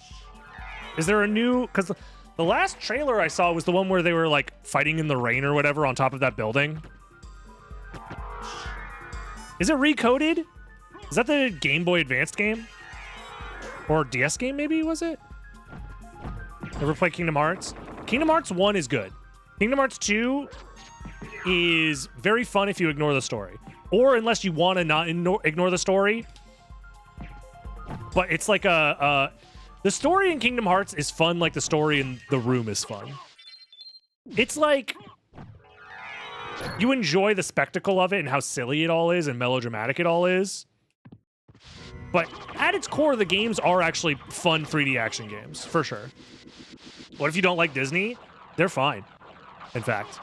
Speaker 1: Is there a new... Because the last trailer I saw was the one where they were, like, fighting in the rain or whatever on top of that building. Is it recoded? Is that the Game Boy Advanced game? Or DS game, maybe, was it? Ever played Kingdom Hearts? Kingdom Hearts 1 is good. Kingdom Hearts 2 is very fun if you ignore the story. Or unless you want to not ignore the story. But it's like the story in Kingdom Hearts is fun like the story in The Room is fun. It's like you enjoy the spectacle of it and how silly it all is and melodramatic it all is. But at its core, the games are actually fun 3D action games, for sure. What if you don't like Disney? They're fine, in fact.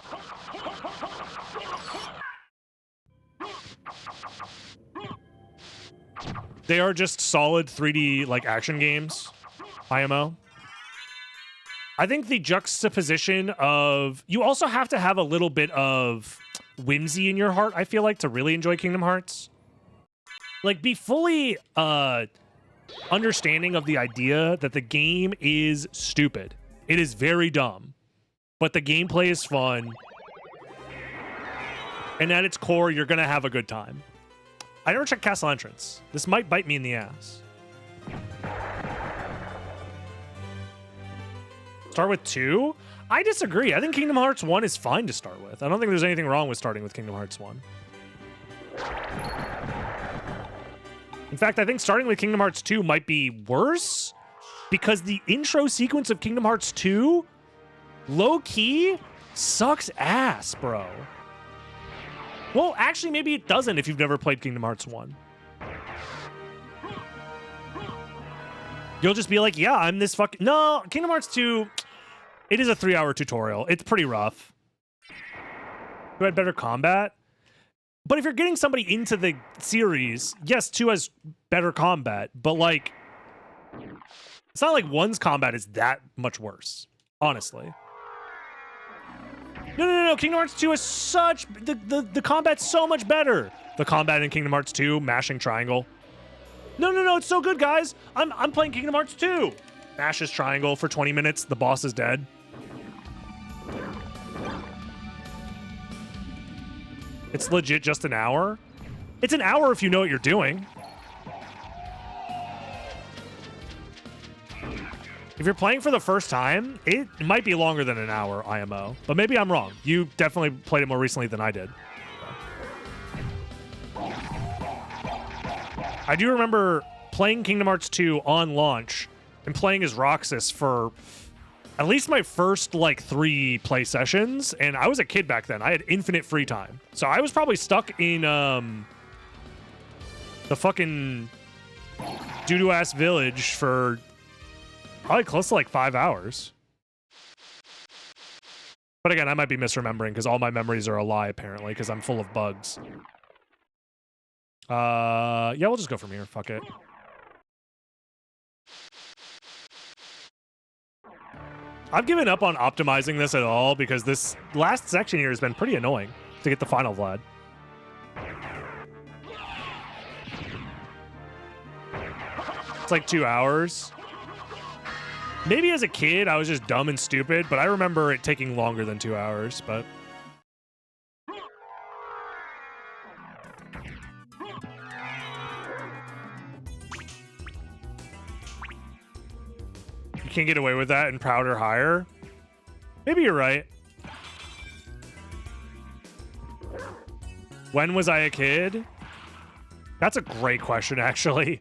Speaker 1: They are just solid 3D like action games, IMO. I think the juxtaposition of... You also have to have a little bit of whimsy in your heart, I feel like, to really enjoy Kingdom Hearts. Like, be fully understanding of the idea that the game is stupid. It is very dumb. But the gameplay is fun. And at its core, you're going to have a good time. I never checked Castle Entrance. This might bite me in the ass. Start with 2? I disagree. I think Kingdom Hearts 1 is fine to start with. I don't think there's anything wrong with starting with Kingdom Hearts 1. In fact, I think starting with Kingdom Hearts 2 might be worse because the intro sequence of Kingdom Hearts 2, low-key, sucks ass, bro. Well, actually, maybe it doesn't if you've never played Kingdom Hearts 1. You'll just be like, yeah, I'm this fucking... No, Kingdom Hearts 2, it is a 3-hour tutorial. It's pretty rough. Who had better combat? But if you're getting somebody into the series, yes, 2 has better combat, but, like, it's not like 1's combat is that much worse, honestly. No. Kingdom Hearts 2 is such... The combat's so much better. The combat in Kingdom Hearts 2, mashing triangle. No, it's so good, guys. I'm playing Kingdom Hearts 2. Mashes triangle for 20 minutes. The boss is dead. It's legit just an hour. It's an hour if you know what you're doing. If you're playing for the first time, it might be longer than an hour, IMO. But maybe I'm wrong. You definitely played it more recently than I did. I do remember playing Kingdom Hearts 2 on launch and playing as Roxas for at least my first, like, 3 play sessions. And I was a kid back then. I had infinite free time. So I was probably stuck in the fucking doo-doo-ass village for... probably close to like 5 hours. But again, I might be misremembering because all my memories are a lie, apparently, because I'm full of bugs. Yeah, we'll just go from here. Fuck it. I've given up on optimizing this at all because this last section here has been pretty annoying to get the final Vlad. It's like 2 hours. Maybe as a kid, I was just dumb and stupid, but I remember it taking longer than 2 hours, but... You can't get away with that in Proud or Higher? Maybe you're right. When was I a kid? That's a great question, actually.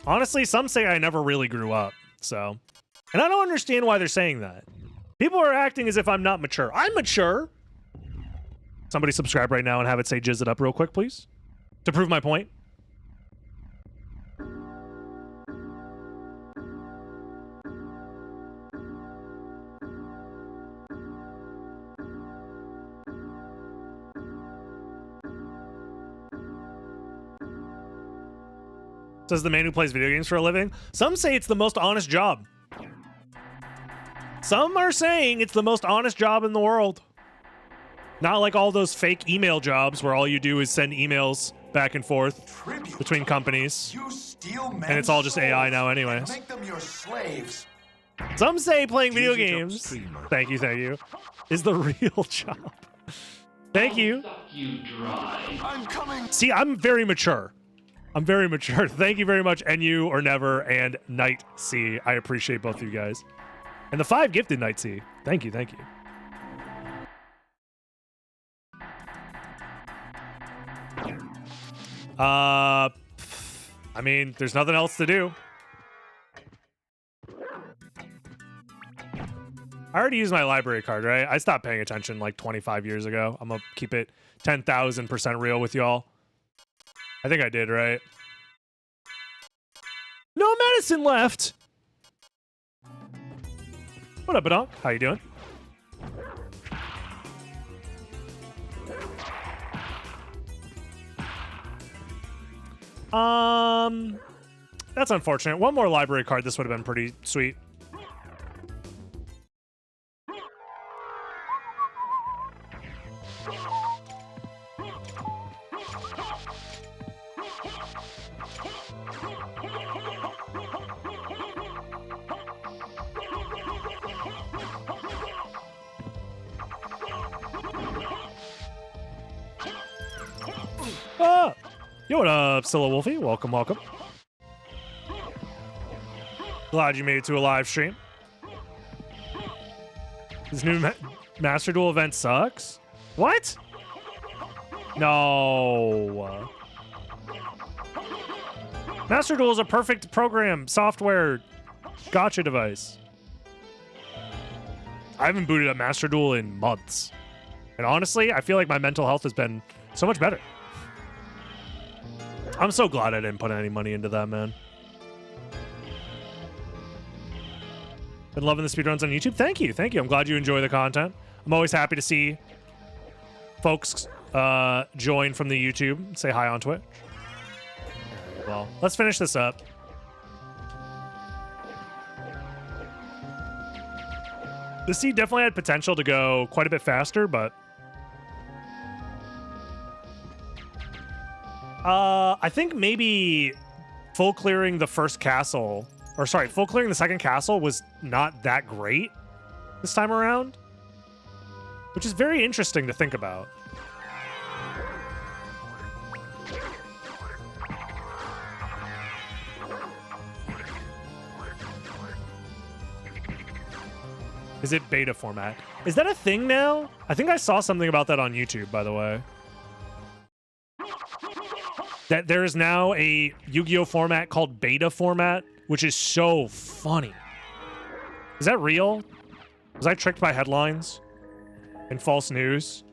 Speaker 1: Honestly, some say I never really grew up, so. And I don't understand why they're saying that. People are acting as if I'm not mature. I'm mature! Somebody subscribe right now and have it say jizz it up real quick, please. To prove my point. Says the man who plays video games for a living. Some say it's the most honest job. Some are saying it's the most honest job in the world. Not like all those fake email jobs where all you do is send emails back and forth between companies. And it's all just AI now anyways.
Speaker 3: Make them your slaves.
Speaker 1: Some say playing video games, thank you, is the real job. Thank you.
Speaker 3: I'm coming.
Speaker 1: See, I'm very mature. I'm very mature. Thank you very much, NU or Never and Night C. I appreciate both of you guys. And the 5 gifted Night C. Thank you, thank you. I mean, there's nothing else to do. I already used my library card, right? I stopped paying attention like 25 years ago. I'm gonna keep it 10,000% real with y'all. I think I did, right? No medicine left! What up, Badonk? How you doing? That's unfortunate. One more library card, this would have been pretty sweet. Yo, what up, Scylla Wolfie? Welcome, welcome. Glad you made it to a live stream. This new Master Duel event sucks? What? No. Master Duel is a perfect program, software, gotcha device. I haven't booted up Master Duel in months. And honestly, I feel like my mental health has been so much better. I'm so glad I didn't put any money into that, man. Been loving the speedruns on YouTube. Thank you, thank you. I'm glad you enjoy the content. I'm always happy to see folks join from the YouTube. Say hi on Twitch. Well, let's finish this up. The seed definitely had potential to go quite a bit faster, but I think maybe full clearing the first castle, or sorry, full clearing the second castle was not that great this time around, which is very interesting to think about. Is it beta format? Is that a thing now? I think I saw something about that on YouTube, by the way. That there is now a Yu-Gi-Oh format called beta format, which is so funny. Is that real? Was I tricked by headlines and false news?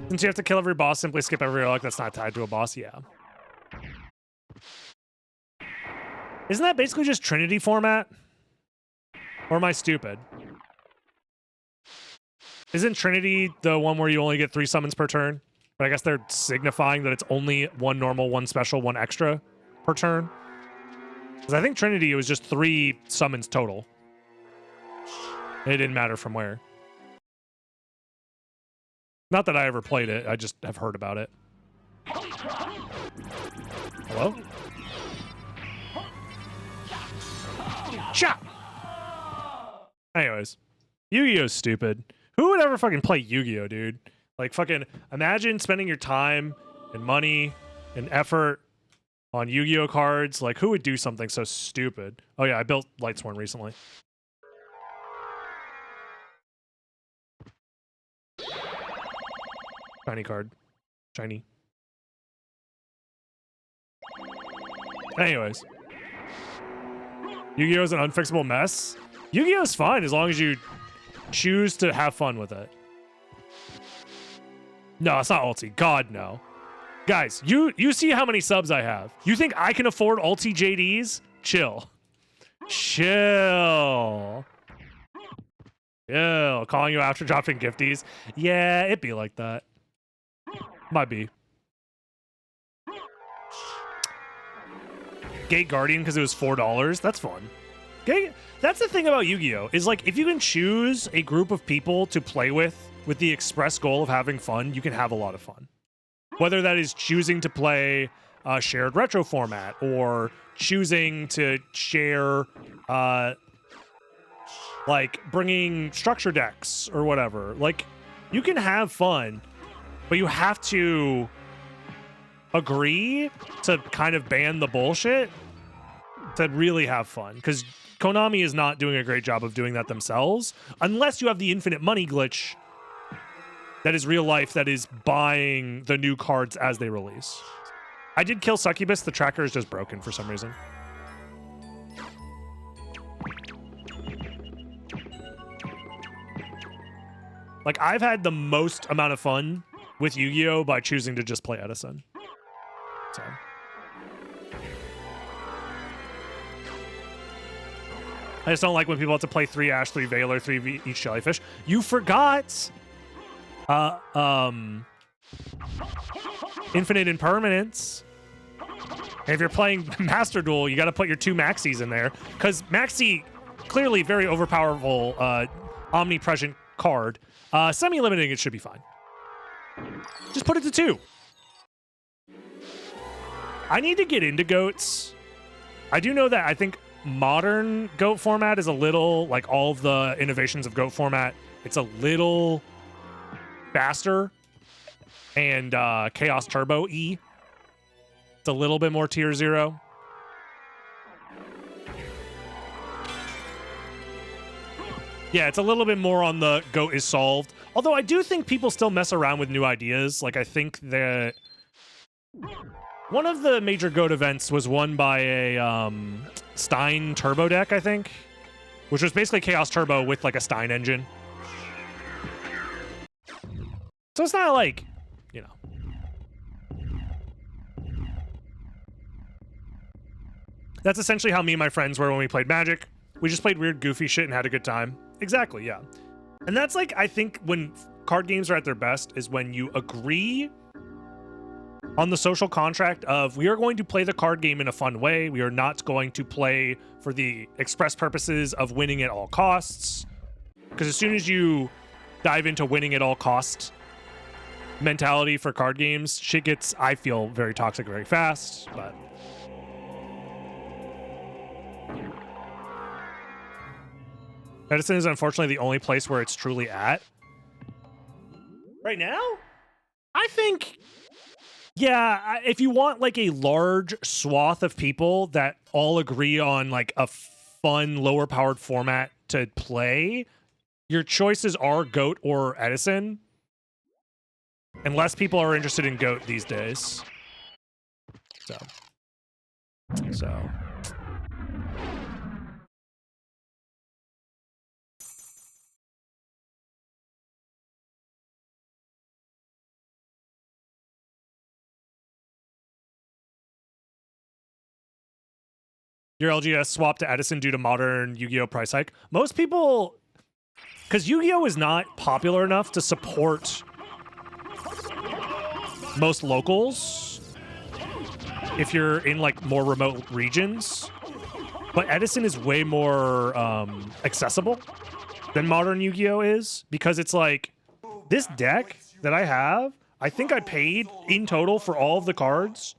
Speaker 1: Since you have to kill every boss, simply skip every relic that's not tied to a boss, yeah. Isn't that basically just Trinity format? Or am I stupid? Isn't Trinity the one where you only get 3 summons per turn? But I guess they're signifying that it's only 1 normal, 1 special, 1 extra per turn. Because I think Trinity, it was just 3 summons total. And it didn't matter from where. Not that I ever played it, I just have heard about it. Hello? Chop! Anyways, Yu-Gi-Oh's stupid. Who would ever fucking play Yu-Gi-Oh, dude? Like, fucking imagine spending your time and money and effort on Yu-Gi-Oh cards. Like, who would do something so stupid? Oh yeah, I built Lightsworn recently. Shiny card. Shiny. Anyways. Yu-Gi-Oh is an unfixable mess. Yu-Gi-Oh is fine as long as you choose to have fun with it. No, it's not ulti. God, no. Guys, you see how many subs I have. You think I can afford ulti JDs? Chill. Chill. Chill. Calling you after dropping gifties. Yeah, it'd be like that. Might be. Gate Guardian because it was $4. That's fun. That's the thing about Yu-Gi-Oh! Is like if you can choose a group of people to play with the express goal of having fun, you can have a lot of fun. Whether that is choosing to play a shared retro format or choosing to share like bringing structure decks or whatever. Like you can have fun, but you have to agree to kind of ban the bullshit to really have fun, because Konami is not doing a great job of doing that themselves unless you have the infinite money glitch that is real life, that is buying the new cards as they release. I did kill Succubus. The tracker is just broken for some reason. Like, I've had the most amount of fun with Yu-Gi-Oh! By choosing to just play Edison. So. I just don't like when people have to play 3 Ash, 3 Veiler, 3 each Jellyfish. You forgot! Infinite Impermanence. And if you're playing Master Duel, you gotta put your 2 Maxis in there. Because Maxi, clearly very overpowerful, omnipresent card. Semi-limiting, it should be fine. Just put it to 2. I need to get into goats. I do know that I think modern goat format is a little, like all of the innovations of goat format, it's a little faster and Chaos Turbo E. It's a little bit more tier 0. Yeah, it's a little bit more on the goat is solved. Although I do think people still mess around with new ideas. Like I think that one of the major goat events was won by a Stein Turbo deck, I think, which was basically Chaos Turbo with like a Stein engine. So it's not like, you know. That's essentially how me and my friends were when we played Magic. We just played weird, goofy shit and had a good time. Exactly, yeah. And that's like, I think when card games are at their best is when you agree on the social contract of we are going to play the card game in a fun way. We are not going to play for the express purposes of winning at all costs. Because as soon as you dive into winning at all costs mentality for card games, shit gets, I feel, very toxic very fast. But Edison is unfortunately the only place where it's truly at. Right now? I think, yeah, if you want like a large swath of people that all agree on like a fun, lower powered format to play, your choices are GOAT or Edison. Unless people are interested in GOAT these days. So. Your LGS swap to Edison due to modern Yu-Gi-Oh! Price hike. Most people, because Yu-Gi-Oh! Is not popular enough to support most locals if you're in like more remote regions. But Edison is way more accessible than modern Yu-Gi-Oh! Is, because it's like this deck that I have, I think I paid in total for all of the cards.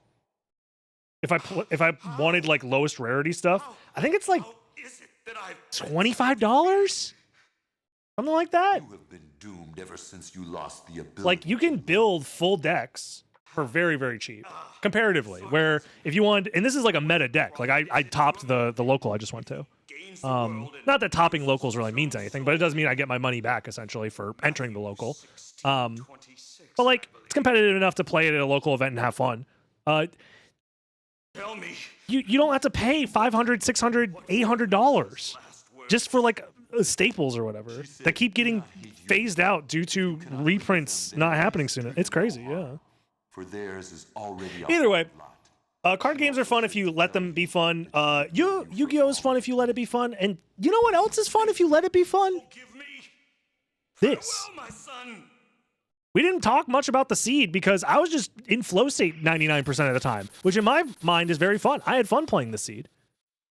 Speaker 1: If I wanted like lowest rarity stuff, I think it's like $25, something like that.
Speaker 3: You have been doomed ever since you lost the ability.
Speaker 1: Like you can build full decks for very, very cheap, comparatively. Where if you want, and this is like a meta deck. Like I topped the local I just went to. Not that topping locals really means anything, but it does mean I get my money back essentially for entering the local. But like it's competitive enough to play it at a local event and have fun.
Speaker 3: Tell me.
Speaker 1: You don't have to pay $500, $600, $800 just for like staples or whatever that keep getting phased out due to reprints not happening soon. It's crazy, yeah.
Speaker 3: For theirs is already
Speaker 1: Either way, card games are fun if you let them be fun. Yu-Gi-Oh is fun if you let it be fun. And you know what else is fun if you let it be fun? This. We didn't talk much about the seed because I was just in flow state 99% of the time, which in my mind is very fun. I had fun playing the seed.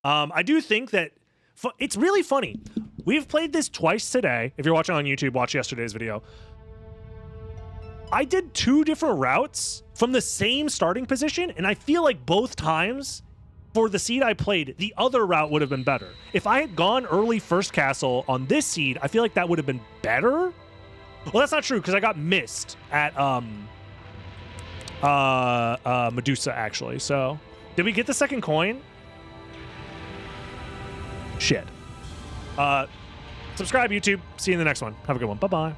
Speaker 1: I do think that it's really funny. We've played this twice today. If you're watching on YouTube, watch yesterday's video. I did 2 different routes from the same starting position, and I feel like both times for the seed I played, the other route would have been better. If I had gone early first castle on this seed, I feel like that would have been better. Well, that's not true because I got missed at Medusa, actually. So, did we get the second coin? Shit. Subscribe, YouTube. See you in the next one. Have a good one. Bye-bye.